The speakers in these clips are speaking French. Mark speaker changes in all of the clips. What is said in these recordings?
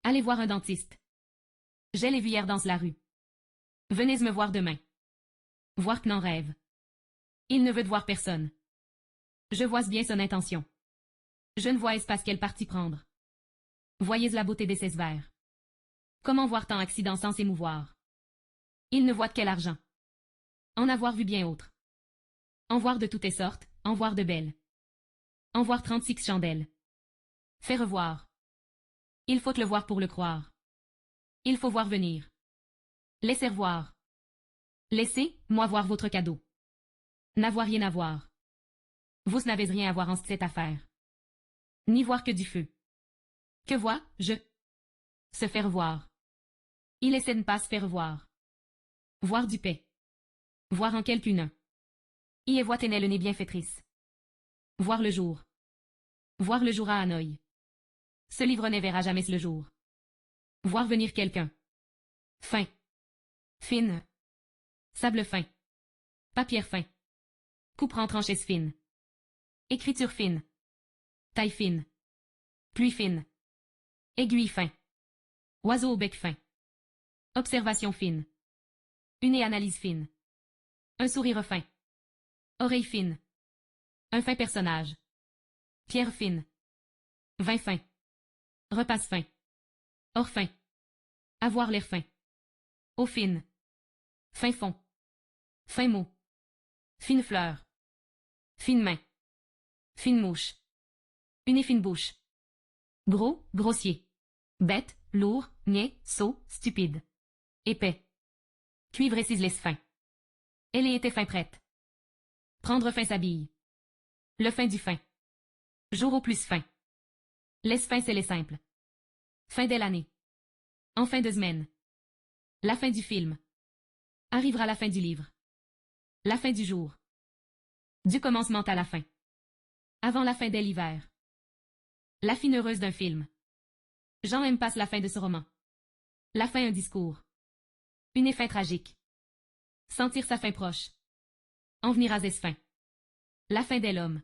Speaker 1: Allez voir un dentiste. J'ai les vu hier dans la rue. Venez me voir demain. Voir que n'en rêve. Il ne veut de voir personne. Je vois bien son intention. Je ne vois pas quel parti prendre. Voyez la beauté des ses verts. Comment voir tant accident sans s'émouvoir. Il ne voit de quel argent. En avoir vu bien autre. En voir de toutes les sortes, en voir de belles. En voir 36 chandelles. Fait revoir. Il faut le voir pour le croire. Il faut voir venir. Laissez voir. Laissez, moi voir votre cadeau. N'avoir rien à voir. Vous n'avez rien à voir en cette affaire. Ni voir que du feu. Que vois, je. Se faire voir. Il essaie de ne pas se faire voir. Voir du paix. Voir en quelqu'un. Y est voit le nez bien fétrice. Voir le jour. Voir le jour à Hanoï. Ce livre ne verra jamais le jour. Voir venir quelqu'un. Fin. Fine. Sable fin. Papier fin. Coupe en tranchées fine. Écriture fine. Taille fine. Pluie fine. Aiguille fin. Oiseau au bec fin. Observation fine. Une analyse fine. Un sourire fin. Oreille fine. Un fin personnage. Pierre fine. Vin fin. Repasse fin. Or fin. Avoir l'air fin. Eau fine. Fin fond. Fin mot. Fine fleur. Fine main. Fine mouche. Une fine bouche. Gros, grossier. Bête, lourd, niais, sot, stupide. Épais. Cuivre et ciselesse fin. Elle y était fin prête. Prendre fin s'habille. Le fin du fin. Jour au plus fin. Laisse fin c'est les simples. Fin de l'année. En fin de semaine. La fin du film. Arrivera la fin du livre. La fin du jour. Du commencement à la fin. Avant la fin de l'hiver. La fin heureuse d'un film. Jean M. passe la fin de ce roman. La fin un discours. Une fin tragique. Sentir sa fin proche. En venir à ses fins. La fin de l'homme.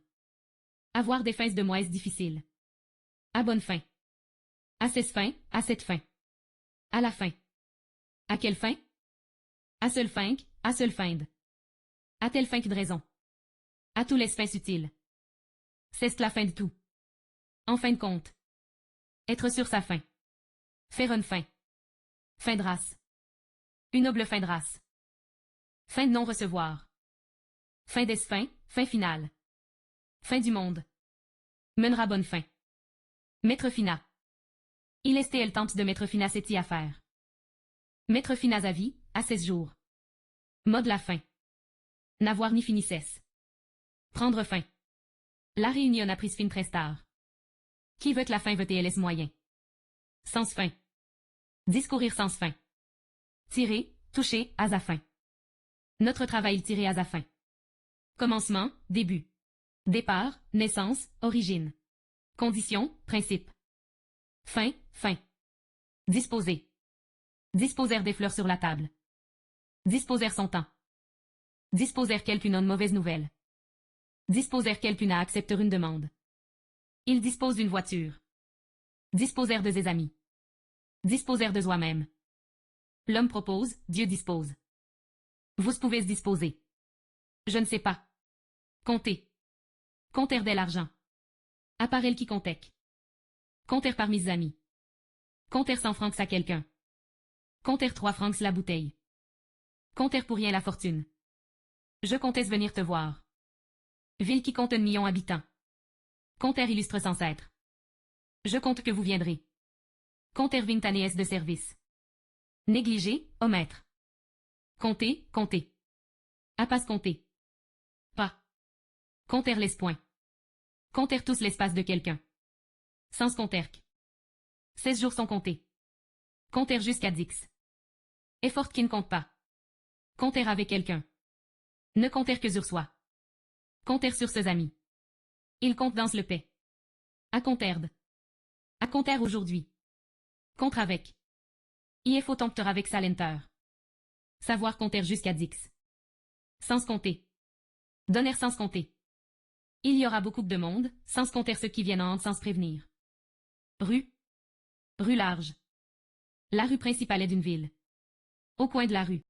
Speaker 1: Avoir des fins de moise difficiles. À bonne fin. À ses fins, à cette fin. À la fin. À quelle fin? À seule fin, à seule fin de. À telle fin que de raison. À tous les fins utiles. C'est la fin de tout. En fin de compte. Être sur sa fin. Faire une fin. Fin de race. Une noble fin de race. Fin de non-recevoir. Fin des fins, fin finale. Fin du monde. Mènera bonne fin. Maître fina. Il est le temps de mettre fin à cette affaire. Mettre fin à sa vie, à 16 jours. Mode la fin. N'avoir ni fini cesse. Prendre fin. La réunion a prise fin très tard. Qui veut que la fin veut TLS moyen. Sens fin. Discourir sans fin. Tirer, toucher, à sa fin. Notre travail tiré à sa fin. Commencement, début. Départ, naissance, origine. Condition, principe. Fin, fin. Disposer. Disposer des fleurs sur la table. Disposer son temps. Disposer quelqu'une une mauvaise nouvelle. Disposer quelqu'une à accepter une demande. Il dispose d'une voiture. Disposer de ses amis. Disposer de soi-même. L'homme propose, Dieu dispose. Vous pouvez se disposer. Je ne sais pas. Compter. Compter de l'argent. Appareil qui comptec. Compter par mes amis. Compter 100 francs à quelqu'un. Compter 3 francs la bouteille. Compter pour rien la fortune. Je comptais venir te voir. Ville qui compte 1 million d'habitants. Compter illustre sans être. Je compte que vous viendrez. Compter 20 années de service. Négliger, omettre. Compter, compter. À pas se compter. Pas. Compter les points. Compter tous l'espace de quelqu'un. Sans compter. 16 jours sont comptés. Compter jusqu'à 10. Effort qui ne compte pas. Compter avec quelqu'un. Ne compter que sur soi. Compter sur ses amis. Il compte dans le paix. À compter de. À compter aujourd'hui. Contre avec. Il faut compter avec sa lenteur. Savoir compter jusqu'à 10. Sans compter. Donner sans compter. Il y aura beaucoup de monde, sans compter ceux qui viennent en sans se prévenir. Rue. Rue large. La rue principale est d'une ville. Au coin de la rue.